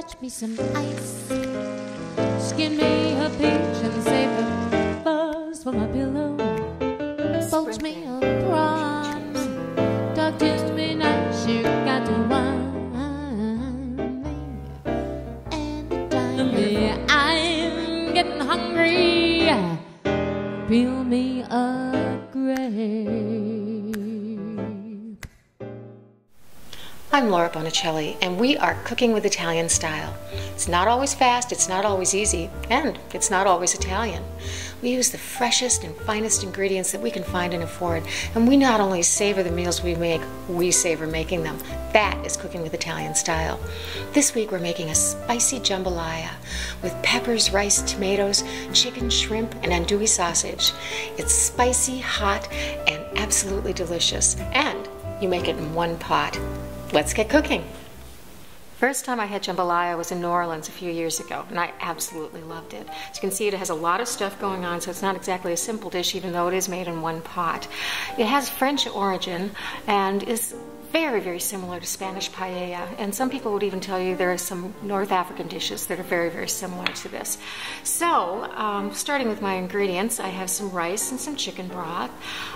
fetch me some ice. Skin me a peach and save the fuzz for my pillow. Poach me a prawn, talk to me nice, you got to wine me. Anytime I'm getting hungry, peel me a grape. I'm Laura Bonicelli, and we are cooking with Italian style. It's not always fast, it's not always easy, and it's not always Italian. We use the freshest and finest ingredients that we can find and afford, and we not only savor the meals we make, we savor making them. That is cooking with Italian style. This week we're making a spicy jambalaya with peppers, rice, tomatoes, chicken, shrimp, and andouille sausage. It's spicy, hot, and absolutely delicious, and you make it in one pot. Let's get cooking. First time I had jambalaya was in New Orleans a few years ago, and I absolutely loved it. As you can see, it has a lot of stuff going on, so it's not exactly a simple dish, even though it is made in one pot. It has French origin and is very, very similar to Spanish Paella, and some people would even tell you there are some North African dishes that are very, very similar to this. So, starting with my ingredients, I have some rice and some chicken broth.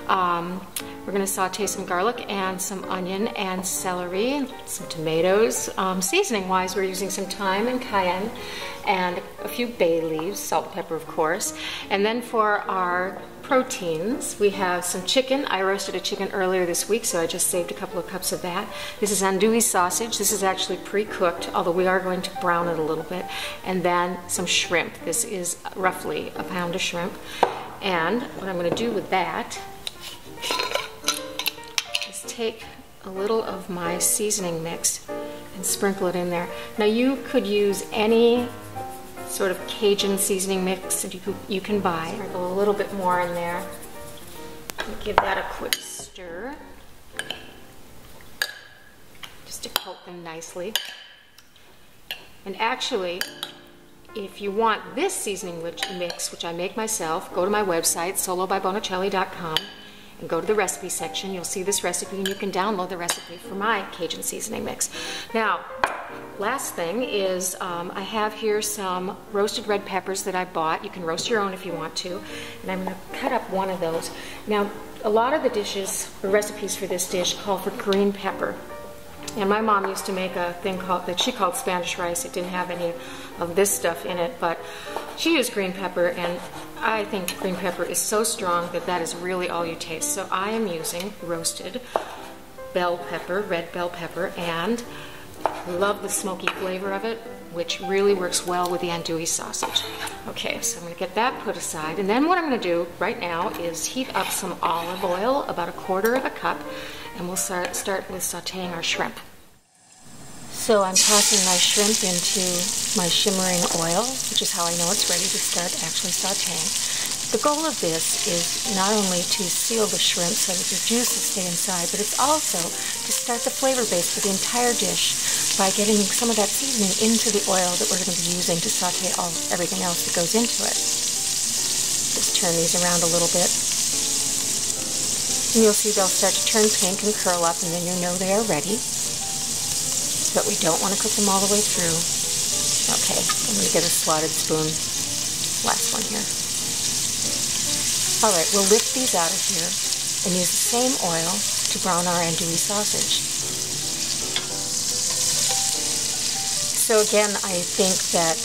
We're going to saute some garlic and some onion and celery, some tomatoes. Seasoning-wise, we're using some thyme and cayenne and a few bay leaves, salt and pepper, of course. And then for our proteins, we have some chicken. I roasted a chicken earlier this week, so I just saved a couple of cups of that. This is andouille sausage. This is actually pre-cooked, although we are going to brown it a little bit. And then some shrimp. This is roughly a pound of shrimp. And what I'm going to do with that is take a little of my seasoning mix and sprinkle it in there. Now you could use any sort of Cajun seasoning mix that you can buy. Sprinkle a little bit more in there. And give that a quick stir, just to coat them nicely. And actually, if you want this seasoning mix, which I make myself, go to my website, solobybonicelli.com, and go to the recipe section. You'll see this recipe, and you can download the recipe for my Cajun seasoning mix. Now, last thing is I have here some roasted red peppers that I bought. You can roast your own if you want to. And I'm going to cut up one of those. Now, a lot of the dishes, the recipes for this dish, call for green pepper. And my mom used to make a thing that she called Spanish rice. It didn't have any of this stuff in it, but she used green pepper, and I think green pepper is so strong that that is really all you taste. So I am using roasted bell pepper, red bell pepper, and I love the smoky flavor of it, which really works well with the andouille sausage. Okay, so I'm going to get that put aside, and then what I'm going to do right now is heat up some olive oil, about 1/4 cup, and we'll start with sauteing our shrimp. So I'm tossing my shrimp into my shimmering oil, which is how I know it's ready to start actually sauteing. The goal of this is not only to seal the shrimp so that the juices stay inside, but it's also to start the flavor base for the entire dish by getting some of that seasoning into the oil that we're going to be using to saute everything else that goes into it. Just turn these around a little bit. And you'll see they'll start to turn pink and curl up, and then you know they are ready. But we don't want to cook them all the way through. Okay, I'm going to get a slotted spoon. Last one here. Alright, we'll lift these out of here and use the same oil to brown our andouille sausage. So again, I think that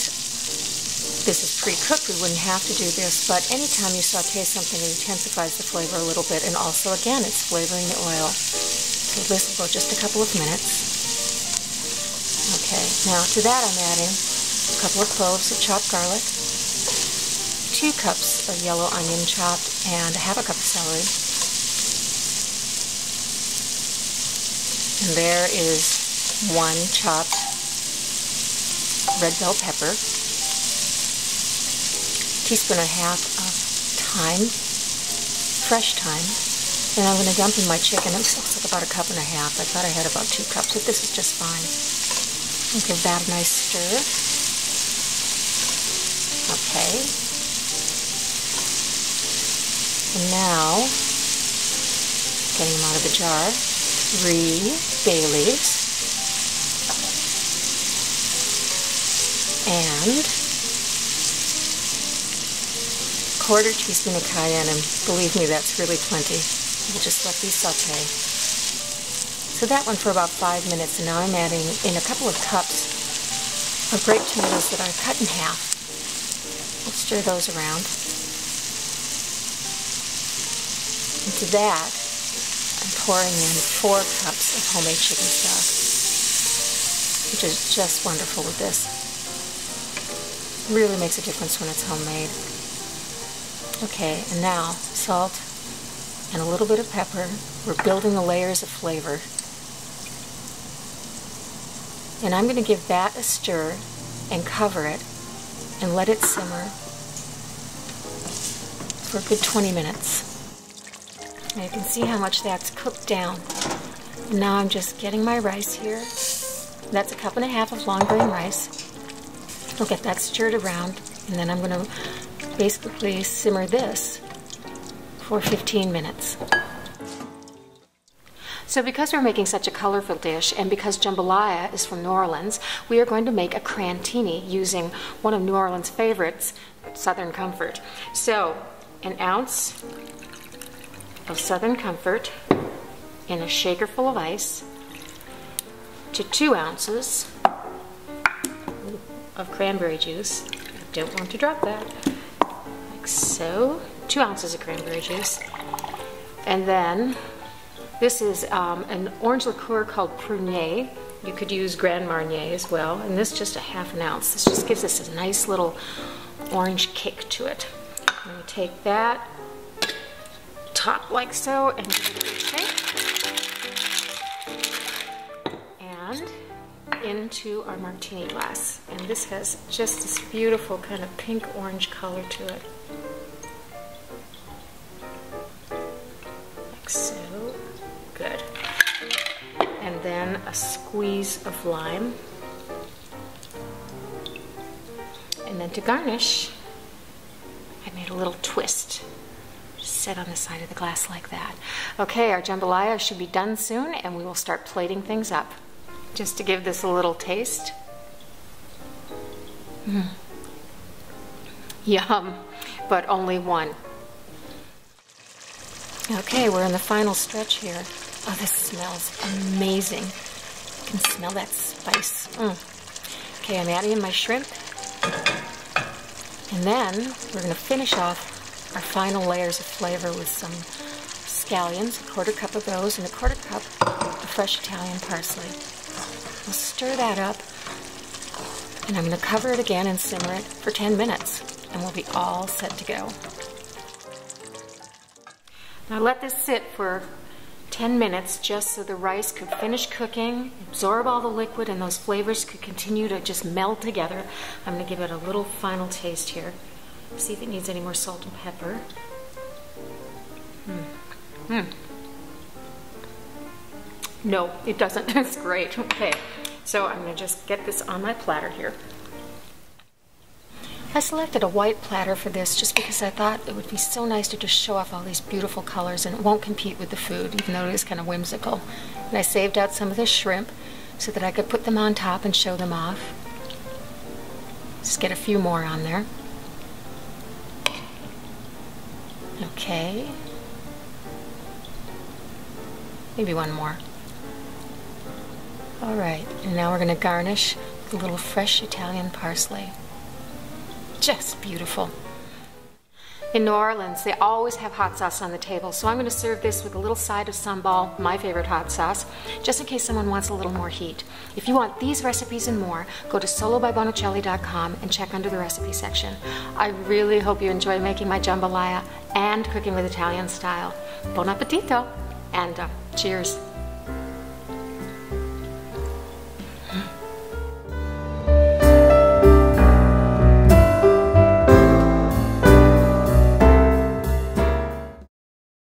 this is pre-cooked. We wouldn't have to do this, but anytime you saute something, it intensifies the flavor a little bit, and also, again, it's flavoring the oil. So this will go just a couple of minutes. Okay, now to that I'm adding a couple of cloves of chopped garlic, 2 cups of yellow onion chopped, and 1/2 cup of celery. And there is 1 chopped red bell pepper, 1.5 teaspoons of thyme, fresh thyme, and I'm going to dump in my chicken. This looks like about 1.5 cups. I thought I had about 2 cups, but this is just fine. And give that a nice stir. Okay. And now, getting them out of the jar, 3 bay leaves. and 1/4 teaspoon of cayenne, and believe me, that's really plenty. We'll just let these saute. So that went for about 5 minutes, and now I'm adding in a couple of cups of grape tomatoes that are cut in half. We'll stir those around. Into that, I'm pouring in 4 cups of homemade chicken stock, which is just wonderful with this. Really makes a difference when it's homemade. Okay, and now salt and a little bit of pepper. We're building the layers of flavor. And I'm going to give that a stir and cover it and let it simmer for a good 20 minutes. Now you can see how much that's cooked down. And now I'm just getting my rice here. That's 1.5 cups of long grain rice. I'll get that stirred around, and then I'm going to basically simmer this for 15 minutes. So because we're making such a colorful dish, and because jambalaya is from New Orleans, we are going to make a crantini using one of New Orleans' favorites, Southern Comfort. So 1 ounce of Southern Comfort in a shaker full of ice to 2 ounces of cranberry juice. I don't want to drop that. Like so. 2 ounces of cranberry juice. And then this is an orange liqueur called Prunier. You could use Grand Marnier as well. And this just 1/2 ounce. This just gives us a nice little orange kick to it. I'm going to take that, top like so, and give it a good shake. And into our martini glass. And this has just this beautiful kind of pink-orange color to it. Like so. Good. And then a squeeze of lime. And then to garnish, I made a little twist. Just set on the side of the glass like that. Okay, our jambalaya should be done soon, and we will start plating things up. Just to give this a little taste. Yum, but only one. Okay, we're in the final stretch here. Oh, this smells amazing. You can smell that spice. Okay, I'm adding in my shrimp. And then we're going to finish off our final layers of flavor with some scallions, 1/4 cup of those, and 1/4 cup of fresh Italian parsley. We'll stir that up, and I'm going to cover it again and simmer it for 10 minutes, and we'll be all set to go. Now let this sit for 10 minutes just so the rice could finish cooking, absorb all the liquid, and those flavors could continue to just meld together. I'm going to give it a little final taste here. See if it needs any more salt and pepper. No, it doesn't. It's great. Okay, so I'm going to just get this on my platter here. I selected a white platter for this just because I thought it would be so nice to just show off all these beautiful colors, and it won't compete with the food, even though it is kind of whimsical. And I saved out some of the shrimp so that I could put them on top and show them off. Just get a few more on there. Okay. Maybe one more. All right, and now we're going to garnish with a little fresh Italian parsley. Just beautiful. In New Orleans, they always have hot sauce on the table, so I'm going to serve this with a little side of sambal, my favorite hot sauce, just in case someone wants a little more heat. If you want these recipes and more, go to solobybonicelli.com and check under the recipe section. I really hope you enjoy making my jambalaya and cooking with Italian style. Buon appetito, and cheers.